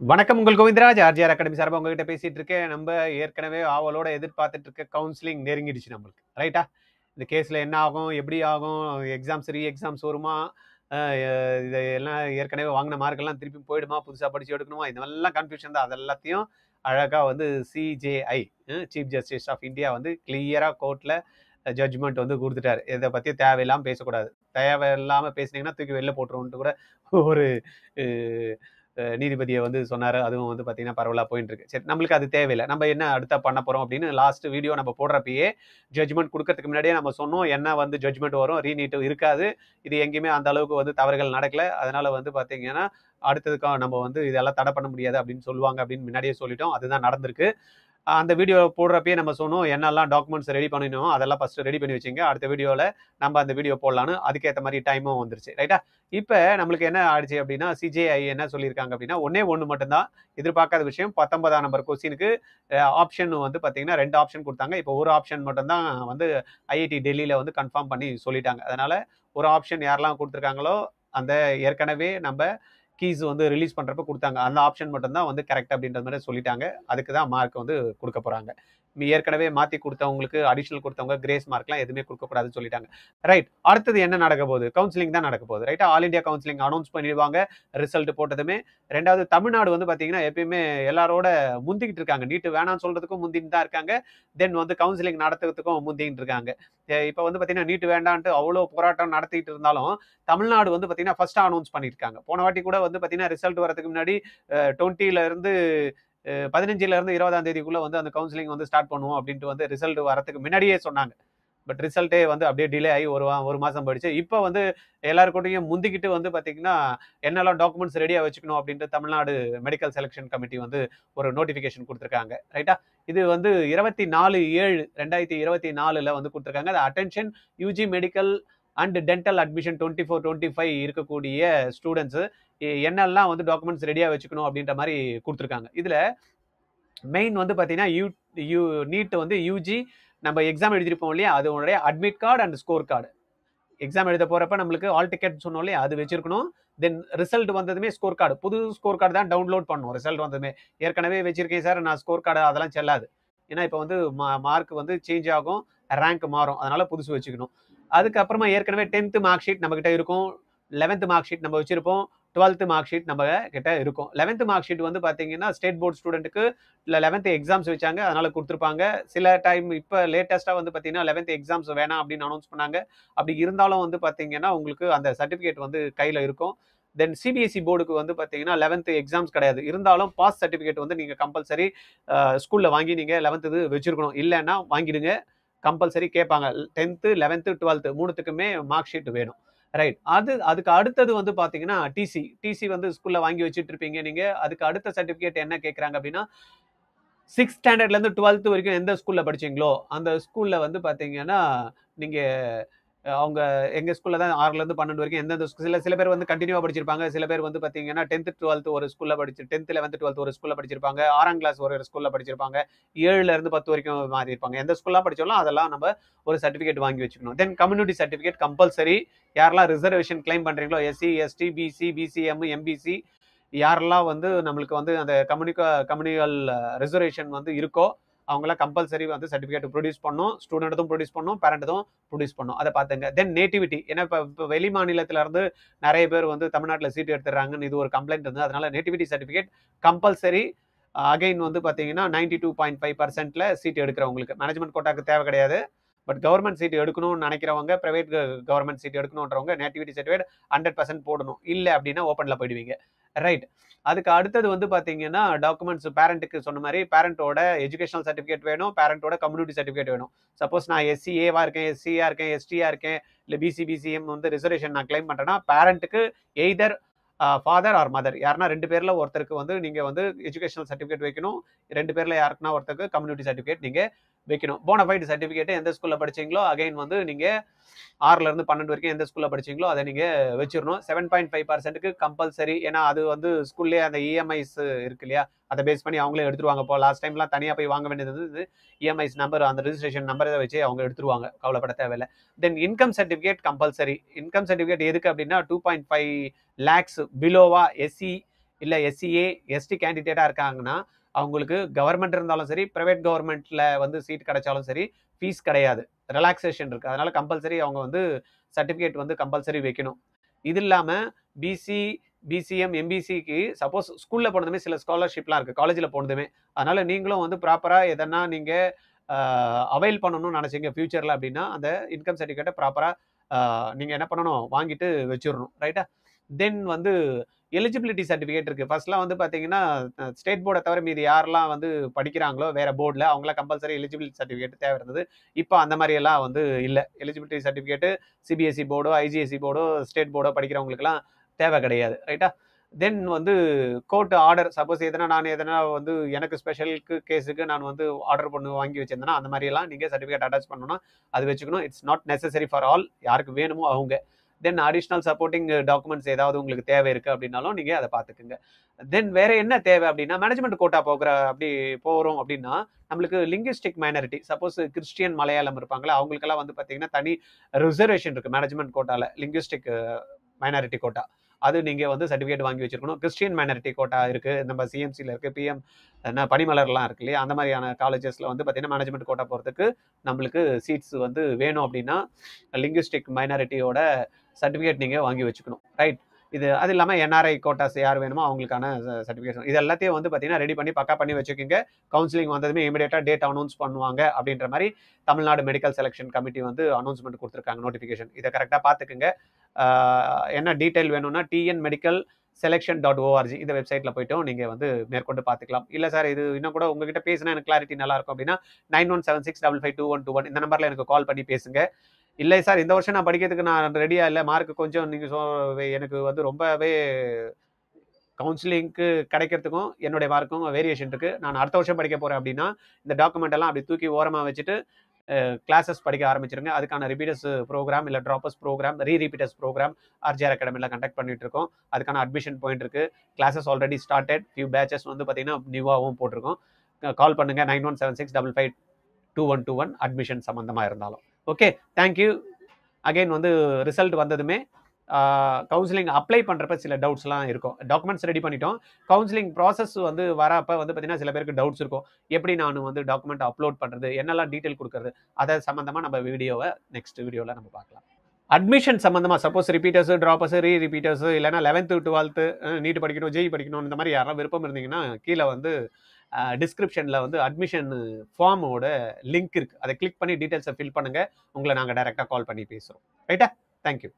வணக்கம். உங்கள் Govindaraj RGR academy சார்பா உங்ககிட்ட பேசிட்டு இருக்கேன். நம்ம ஏற்கனவே ஆவலோட எதிர்பார்த்துட்டு இருக்க கவுன்சிலிங் நெருங்கிடுச்சு நம்மளுக்கு. ரைட்டா? இந்த கேஸ்ல என்ன ஆகும்? எப்படி ஆகும்? எக்ஸாம்ஸ் ரீ எக்ஸாம்ஸ் வருமா? இது எல்லாம் ஏற்கனவே வாங்கின மார்க் எல்லாம் திருப்பி போயிடுமா? புதுசா படிச்சு எடுக்கணுமா? இதெல்லாம் கன்ஃபியூஷன் தான். அது எல்லாத்தையும் அழகா வந்து CJI chief justice of India வந்து கிளியரா கோர்ட்ல ஜட்ஜ்மெண்ட் வந்து கொடுத்துட்டாரு. இதை பத்தி தேவையில்லாம பேசக்கூடாது. தேவையில்லாம பேசுனீங்கன்னா தூக்கி வெளில போட்டுருவோன்ட்டு கூட ஒரு நீதிபதியை வந்து சொன்னாரு. அதுவும் வந்து பார்த்தீங்கன்னா பரவலா போயிட்டு இருக்கு. சரி, நம்மளுக்கு அது தேவையில்லை. நம்ம என்ன அடுத்த பண்ண போறோம் அப்படின்னு லாஸ்ட் வீடியோ நம்ம போடுறப்பயே ஜட்ஜ்மெண்ட் கொடுக்கறதுக்கு முன்னாடியே நம்ம சொன்னோம் என்ன வந்து ஜட்ஜ்மெண்ட் வரும், ரீநீட் இருக்காது, இது எங்கேயுமே அந்த அளவுக்கு வந்து தவறுகள் நடக்கல, அதனால வந்து பார்த்தீங்கன்னா அடுத்ததுக்காக நம்ம வந்து இதெல்லாம் தடை பண்ண முடியாது அப்படின்னு சொல்லுவாங்க அப்படின்னு முன்னாடியே சொல்லிட்டோம். அதுதான் நடந்திருக்கு. அந்த வீடியோ போடுறப்பயே நம்ம சொன்னோம் என்னெல்லாம் டாக்குமெண்ட்ஸ் ரெடி பண்ணினோம் அதெல்லாம் ஃபர்ஸ்ட் ரெடி பண்ணி வச்சுங்க, அடுத்த வீடியோவில் நம்ம அந்த வீடியோ போடலான்னு. அதுக்கேற்ற மாதிரி டைமும் வந்துருச்சு. ரைட்டா? இப்போ நம்மளுக்கு என்ன ஆயிடுச்சு அப்படின்னா சிஜேஐ என்ன சொல்லியிருக்காங்க அப்படின்னா ஒன்னே ஒன்று மட்டும்தான் எதிர்பார்க்காத விஷயம். 19ஆம் நம்பர் கொஸ்டினுக்கு ஆப்ஷன் வந்து பார்த்தீங்கன்னா 2 ஆப்ஷன் கொடுத்தாங்க. இப்போ ஒரு ஆப்ஷன் மட்டும்தான் வந்து ஐஐடி டெல்லியில் வந்து கன்ஃபார்ம் பண்ணி சொல்லிட்டாங்க. அதனால ஒரு ஆப்ஷன் யாரெல்லாம் கொடுத்துருக்காங்களோ அந்த ஏற்கனவே நம்ம கீஸ் வந்து ரிலீஸ் பண்ணுறப்ப கொடுத்தாங்க அந்த ஆப்ஷன் மட்டும்தான் வந்து கரெக்ட் அப்படின்ற மாதிரி சொல்லிட்டாங்க. அதுக்கு தான் மார்க் வந்து கொடுக்க போகிறாங்க. ஏற்கனவே மாற்றி கொடுத்தவங்களுக்கு அடிஷனல் கொடுத்தவங்க கிரேஸ் மார்க்லாம் எதுவுமே கொடுக்கக்கூடாதுன்னு சொல்லிட்டாங்க. ரைட். அடுத்தது என்ன நடக்க போகுது? கவுன்சிலிங் தான் நடக்க போகுது. ரைட்டா? ஆல் இண்டியா கவுன்சிலிங் அனௌன்ஸ் பண்ணிடுவாங்க ரிசல்ட் போட்டதுமே. ரெண்டாவது தமிழ்நாடு வந்து பார்த்தீங்கன்னா எப்பயுமே எல்லாரோட முந்திக்கிட்டு இருக்காங்க. நீட்டு வேணாம்னு சொல்றதுக்கும் முந்தின்னு தான் இருக்காங்க. தென் வந்து கவுன்சிலிங் நடத்துறதுக்கும் முந்திக்கிட்டு இருக்காங்க. இப்போ வந்து பார்த்தீங்கன்னா நீட்டு வேண்டான்ட்டு அவ்வளோ போராட்டம் நடத்திட்டு இருந்தாலும் தமிழ்நாடு வந்து பார்த்தீங்கன்னா ஃபர்ஸ்ட் அனௌன்ஸ் பண்ணியிருக்காங்க. போன வாட்டி கூட வந்து பார்த்தீங்கன்னா ரிசல்ட் வரதுக்கு முன்னாடி 20ல இருந்து 15ல இருந்து 20ஆம் தேதிக்குள்ள வந்து அந்த கவுன்சிலிங் வந்து ஸ்டார்ட் பண்ணுவோம் அப்படின்ட்டு வந்து ரிசல்ட் வரதுக்கு முன்னாடியே சொன்னாங்க. பட் ரிசல்ட்டே வந்து அப்படியே டிலே ஆகி ஒரு மாசம் போயிடுச்சு. இப்போ வந்து எல்லாருக்கூட்டையும் முந்திக்கிட்டு வந்து பார்த்தீங்கன்னா என்னெல்லாம் டாக்குமெண்ட்ஸ் ரெடியாக வச்சுக்கணும் அப்படின்ட்டு தமிழ்நாடு மெடிக்கல் செலெக்ஷன் கமிட்டி வந்து ஒரு நோட்டிஃபிகேஷன் கொடுத்துருக்காங்க. ரைட்டா? இது வந்து 24/7/2024 வந்து கொடுத்துருக்காங்க. அது attention UG medical and dental admission 24-25 இருக்கக்கூடிய ஸ்டூடெண்ட்ஸ் என்னெல்லாம் வந்து டாக்குமெண்ட்ஸ் ரெடியாக வச்சுக்கணும் அப்படின்ற மாதிரி கொடுத்துருக்காங்க. இதில் மெயின் வந்து பார்த்தீங்கன்னா நீட் வந்து யூஜி நம்ம எக்ஸாம் எழுதிருப்போம் இல்லையா, அதனுடைய admit card and score card. Exam எழுத போறப்ப நம்மளுக்கு ஆல் டிக்கெட் சொன்னோம் இல்லையா, அது வச்சிருக்கணும். தென் ரிசல்ட் வந்ததுமே ஸ்கோர் கார்டு, புது ஸ்கோர் கார்டு தான் டவுன்லோட் பண்ணணும். ரிசல்ட் வந்ததுமே ஏற்கனவே வச்சிருக்கேன் சார் நான் ஸ்கோர் கார்டு அதெல்லாம் செல்லாது. ஏன்னா இப்போ வந்து மார்க் வந்து சேஞ்ச் ஆகும், ரேங்க் மாறும், அதனால புதுசு வச்சுக்கணும். அதுக்கப்புறமா ஏற்கனவே 10th மார்க் ஷீட் நம்ம கிட்ட இருக்கும், 11th மார்க் ஷீட் நம்ம வச்சிருப்போம், 12th மார்க் ஷீட் நம்ம கிட்ட இருக்கும். 11th மார்க் ஷீட் வந்து பாத்தீங்கன்னா ஸ்டேட் போர்ட் ஸ்டூடெண்ட்டுக்கு 11th எக்ஸாம்ஸ் வச்சாங்க, அதனால கொடுத்துருப்பாங்க. சில டைம் இப்போ லேட்டஸ்டா வந்து பாத்தீங்கன்னா 11th எக்ஸாம்ஸ் வேணாம் அப்படின்னு அனௌன்ஸ் பண்ணாங்க. அப்படி இருந்தாலும் வந்து பாத்தீங்கன்னா உங்களுக்கு அந்த சர்டிபிகேட் வந்து கையில இருக்கும். தென் சிபிஎஸ்சி போர்டுக்கு வந்து பார்த்தீங்கன்னா 11th எக்ஸாம்ஸ் கிடையாது, இருந்தாலும் பாஸ் சர்டிஃபிகேட் வந்து நீங்கள் கம்பல்சரி ஸ்கூலில் வாங்கி நீங்கள் 11th இது வச்சிருக்கணும். இல்லைன்னா வாங்கிடுங்க, கம்பல்சரி கேட்பாங்க. 10th 11th 12th மூணுத்துக்குமே மார்க் ஷீட் வேணும். ரைட். அதுக்கு அடுத்தது வந்து பார்த்தீங்கன்னா டிசி வந்து ஸ்கூலில் வாங்கி வச்சுட்டு இருப்பீங்க நீங்கள். அதுக்கு அடுத்த சர்டிஃபிகேட் என்ன கேட்குறாங்க அப்படின்னா 6th ஸ்டாண்டர்ட்லேருந்து 12th வரைக்கும் எந்த ஸ்கூலில் படிச்சீங்களோ அந்த ஸ்கூலில் வந்து பார்த்தீங்கன்னா நீங்கள் அவங்க எங்க ஸ்கூல்ல தான் 6லேருந்து 12 வரைக்கும் எந்தெந்த சில பேர் வந்து கண்டினியூவா படிச்சிருப்பாங்க. சில பேர் வந்து பார்த்தீங்கன்னா 10th 12th ஒரு ஸ்கூல்ல 10th 11th 12th ஒரு ஸ்கூல்ல படிச்சிருப்பாங்க. 6ஆம் கிளாஸ் ஒரு ஸ்கூல்ல படிச்சிருப்பாங்க. 7லேருந்து 10 வரைக்கும் மாறி இருப்பாங்க. எந்த ஸ்கூல்லாம் படிச்சாலும் அதெல்லாம் நம்ம ஒரு சர்டிஃபிகேட் வாங்கி வச்சுக்கணும். Then community certificate compulsory. யாரெல்லாம் ரிசர்வேஷன் கிளைம் பண்றீங்களோ SC ST BC BCM MBC யாரெல்லாம் வந்து நம்மளுக்கு வந்து அந்த கம்யூனியல் ரிசர்வேஷன் வந்து இருக்கோ அவங்களாம் கம்பல்சரி வந்து சர்டிஃபிகேட் ப்ரொடியூஸ் பண்ணும். ஸ்டூடெண்ட்டும் ப்ரொடியூஸ் பண்ணும், பேரண்ட்டும் ப்ரொடியூஸ் பண்ணும். அதை பார்த்துங்க. தென் நேட்டிவிட்டி. ஏன்னா இப்போ வெளி மாநிலத்தில இருந்து நிறைய பேர் வந்து தமிழ்நாட்டில் சீட் எடுத்துறாங்கன்னு இது ஒரு கம்ப்ளைண்ட் இருந்தது. அதனால நேட்டிவிட்டி சர்டிஃபிகேட் கம்பல்சரி. அகைன் வந்து பார்த்தீங்கன்னா 92.5%ல சீட் எடுக்கிறவங்களுக்கு மேனேஜ்மெண்ட் கோட்டாக்கு தேவை கிடையாது. பட் கவர்மெண்ட் சீட் எடுக்கணும்னு நினைக்கிறவங்க, பிரைவேட் கவர்மெண்ட் சீட் எடுக்கணுன்றவங்க நேட்டிவிட்டி சர்டிஃபிகேட் 100% போடணும். இல்லை அப்படின்னா ஓப்பனில் போயிடுவீங்க. ரைட். அதுக்கு அடுத்தது வந்து பார்த்தீங்கன்னா டாக்குமெண்ட்ஸ் பேரண்ட்டுக்கு சொன்ன மாதிரி பேரண்டோட எஜுகேஷனல் சர்டிஃபிகேட் வேணும், பேரண்டோட கம்யூனிட்டி சர்டிஃபிகேட் வேணும். சப்போஸ் நான் எஸ்சிஏவா இருக்கேன், எஸ்சியா இருக்கேன், எஸ்டியா இருக்கேன், இல்லை பிசிஎம் வந்து ரிசர்வேஷன் நான் கிளைம் பண்ணுறேன்னா பேரண்ட்டுக்கு எய்தர் ஃபாதர் ஆர் மதர் யாருன்னா 2 பேர்ல ஒருத்தருக்கு வந்து நீங்கள் வந்து எஜுகேஷனல் சர்டிஃபிகேட் வைக்கணும். 2 பேர்ல யாருக்குன்னா ஒருத்தருக்கு கம்யூனிட்டி சர்டிஃபிகேட் நீங்கள் வைக்கணும். போனஃபைட் சர்டிஃபிகேட் எந்த ஸ்கூலில் படிச்சீங்களோ அகைன் வந்து நீங்கள் 6லேருந்து 12 வரைக்கும் எந்த ஸ்கூலில் படிச்சீங்களோ அதை நீங்கள் வச்சிடணும். 7.5%க்கு கம்பல்சரி. ஏன்னா அது வந்து ஸ்கூல்லேயே அந்த இஎம்ஐஸ் இருக்கு இல்லையா, அதை பேஸ் பண்ணி அவங்களே எடுத்துருவாங்க. இப்போ லாஸ்ட் டைம்லாம் தனியாக போய் வாங்க வேண்டியது வந்து இஎம்ஐஸ் நம்பர் அந்த ரெஜிஸ்ட்ரேஷன் நம்பரை வச்சு அவங்க எடுத்துருவாங்க, கவலைப்பட தேவையில்லை. Then income certificate compulsory. Income certificate எதுக்கு அப்படின்னா 2.5 lakhs பிலோவா எஸ்சி இல்லை எஸ்சிஏ எஸ்டி கேண்டிடேட்டாக இருக்காங்கன்னா அவங்களுக்கு கவர்மெண்ட் இருந்தாலும் சரி ப்ரைவேட் கவர்மெண்ட்டில் வந்து சீட் கிடைச்சாலும் சரி ஃபீஸ் கிடையாது, ரிலாக்ஸேஷன் இருக்குது. அதனால் கம்பல்சரி அவங்க வந்து சர்டிஃபிகேட் வந்து கம்பல்சரி வைக்கணும். இது இல்லாமல் பிசி பிசிஎம் எம்பிசிக்கு சப்போஸ் ஸ்கூலில் போனதுமே சில ஸ்காலர்ஷிப்லாம் இருக்குது, காலேஜில் போனதுமே. அதனால் நீங்களும் வந்து ப்ராப்பராக எதனா நீங்கள் அவைல் பண்ணணும்னு நினச்சிங்க ஃபியூச்சரில் அப்படின்னா அந்த இன்கம் சர்டிஃபிகேட்டை ப்ராப்பராக நீங்கள் என்ன பண்ணணும், வாங்கிட்டு வச்சிடணும். ரைட்டா? தென் வந்து எலிஜிபிலிட்டி சர்டிஃபிகேட் இருக்குது. ஃபர்ஸ்ட்லாம் வந்து பார்த்தீங்கன்னா ஸ்டேட் போர்டை தவிர மீது யாரெல்லாம் வந்து படிக்கிறாங்களோ வேறு போர்டில் அவங்களாம் கம்பல்சரி எலிஜிபிலிட்டி சர்டிஃபிகேட் தேவை இருந்தது. இப்போ அந்த மாதிரியெல்லாம் வந்து இல்லை. எலிஜிபிலிட்டி சர்டிஃபிகேட்டு சிபிஎஸ்சி போர்டோ ஐஜிஎஸ்சி போர்டோ ஸ்டேட் போர்டோ படிக்கிறவங்களுக்குலாம் தேவை கிடையாது. ரைட்டா? தென் வந்து கோர்ட் ஆர்டர், சப்போஸ் நான் எதனா வந்து எனக்கு ஸ்பெஷலுக்கு கேஸுக்கு நான் வந்து ஆர்டர் பண்ணி வாங்கி வச்சிருந்தேன்னா அந்த மாதிரியெல்லாம் நீங்கள் சர்டிஃபிகேட் அட்டாச் பண்ணணும்னா அது வச்சுக்கணும். It's not necessary for all, யாருக்கு வேணுமோ அவங்க. தென் அடிஷ்னல் சப்போர்ட்டிங் டாக்குமெண்ட்ஸ் ஏதாவது உங்களுக்கு தேவை இருக்குது அப்படின்னாலும் நீங்கள் அதை பார்த்துக்குங்க. தென் வேற என்ன தேவை அப்படின்னா மேனேஜ்மெண்ட் கோட்டா போகிறோம் அப்படின்னா நம்மளுக்கு linguistic minority, suppose Christian Malayalam இருப்பாங்களா அவங்களுக்கெல்லாம் வந்து பார்த்தீங்கன்னா தனி ரிசர்வேஷன் இருக்குது மேனேஜ்மெண்ட் கோட்டாவில், லிங்குவிஸ்டிக் மைனாரிட்டி கோட்டா. அது நீங்கள் வந்து சர்டிஃபிகேட் வாங்கி வச்சிருக்கணும். கிறிஸ்டியன் மைனாரிட்டி கோட்டா இருக்குது, நம்ம சிஎம்சியில் இருக்குது, பிஎம் பனிமலர்லாம் இருக்கு இல்லையா, அந்த மாதிரியான காலேஜஸில் வந்து பார்த்தீங்கன்னா மேனேஜ்மெண்ட் கோட்டா போகிறதுக்கு நம்மளுக்கு சீட்ஸ் வந்து வேணும் அப்படின்னா லிங்குவிஸ்டிக் மைனாரிட்டியோட சர்டிஃபிகேட் நீங்கள் வாங்கி வச்சுக்கணும். ரைட்? அது இல்லாமல் என்ஆர்ஐ கோட்டாஸ் யார் வேணுமோ அவங்களுக்கான சர்டிஃபிகேஷன் இது எல்லாத்தையும் வந்து பார்த்தீங்கன்னா ரெடி பண்ணி பக்கா பண்ணி வச்சுக்கோங்க. கவுன்சிலிங் வந்ததுமே இமீடியட்டாக டேட் அனௌன்ஸ் பண்ணுவாங்க அப்படின்ற மாதிரி தமிழ்நாடு மெடிக்கல் செலெக்ஷன் கமிட்டி வந்து அனௌன்ஸ்மெண்ட் கொடுத்துருக்காங்க, நோட்டிஃபிகேஷன். இதை கரெக்டாக பார்த்துக்குங்க. என்ன டீட்டெயில் வேணும்னா tnmedicalselection.org இந்த வெப்சைட்டில் போய்ட்டும் நீங்கள் வந்து மேற்கொண்டு பார்த்துக்கலாம். இல்லை சார் இது இன்னும் கூட உங்ககிட்ட பேசினா எனக்கு கிளாரிட்டி நல்லா இருக்கும் அப்படின்னா 9176552121 இந்த நம்பரில் எனக்கு கால் பண்ணி பேசுங்க. இல்லை சார் இந்த வருஷம் நான் படிக்கிறதுக்கு நான் ரெடியாக இல்லை, மார்க் கொஞ்சம் நீங்கள் எனக்கு வந்து ரொம்பவே கவுன்சிலிங்க்கு கிடைக்கிறதுக்கும் என்னுடைய மார்க்கும் வேரியேஷன் இருக்குது, நான் அடுத்த வருஷம் படிக்க போகிறேன் அப்படின்னா இந்த டாக்குமெண்ட் எல்லாம் அப்படி தூக்கி ஓரமாக வச்சுட்டு கிளாஸஸ் படிக்க ஆரம்பிச்சிருங்க. அதுக்கான ரிப்பீட்டர்ஸ் ப்ரோக்ராம் இல்லை ட்ராப்பர்ஸ் ப்ரோக்ராம் ரீரிப்பீட்டர்ஸ் ப்ரோக்ராம் ஆர்ஜிஆர் அகாடமியில் கண்டக்ட் பண்ணிட்டு இருக்கோம். அதுக்கான அட்மிஷன் பாயிண்ட் இருக்குது. Classes already started, few patches வந்து பார்த்தீங்கன்னா நியூவாகவும் போட்டிருக்கோம். கால் பண்ணுங்கள் 9176552121 அட்மிஷன் சம்மந்தமாக இருந்தாலும். Okay, thank you. அகெயின் வந்து ரிசல்ட் வந்ததுமே கவுன்சிலிங் அப்ளை பண்ணுறப்ப சில டவுட்ஸ்லாம் இருக்கும். டாக்குமெண்ட்ஸ் ரெடி பண்ணிட்டோம், கவுன்சிலிங் ப்ராசஸ் வந்து வரப்போ வந்து பார்த்தீங்கன்னா சில பேருக்கு டவுட்ஸ் இருக்கும். எப்படி நான் வந்து டாக்குமெண்ட் அப்லோட் பண்ணுறது, என்னெல்லாம் டீட்டெயில் கொடுக்குறது, அதை சம்மந்தமாக நம்ம நெக்ஸ்ட் வீடியோவில் நம்ம பார்க்கலாம். அட்மிஷன் சம்மந்தமாக சப்போஸ் ரிப்பீட்டர்ஸ் ட்ராப்பர்ஸ் ரீரிப்பீட்டர்ஸ் இல்லைனா 11th 12th நீட் படிக்கணும் ஜெய் படிக்கணும் இந்த மாதிரி யாராவது விருப்பம் இருந்தீங்கன்னா கீழே வந்து டிஸ்கிரிப்ஷனில் வந்து அட்மிஷன் ஃபார்மோட லிங்க் இருக்குது, அதை கிளிக் பண்ணி டீட்டெயில்ஸை ஃபில் பண்ணுங்கள். உங்களை நாங்கள் டைரெக்டாக கால் பண்ணி பேசுகிறோம். ரைட்டா? தேங்க்யூ.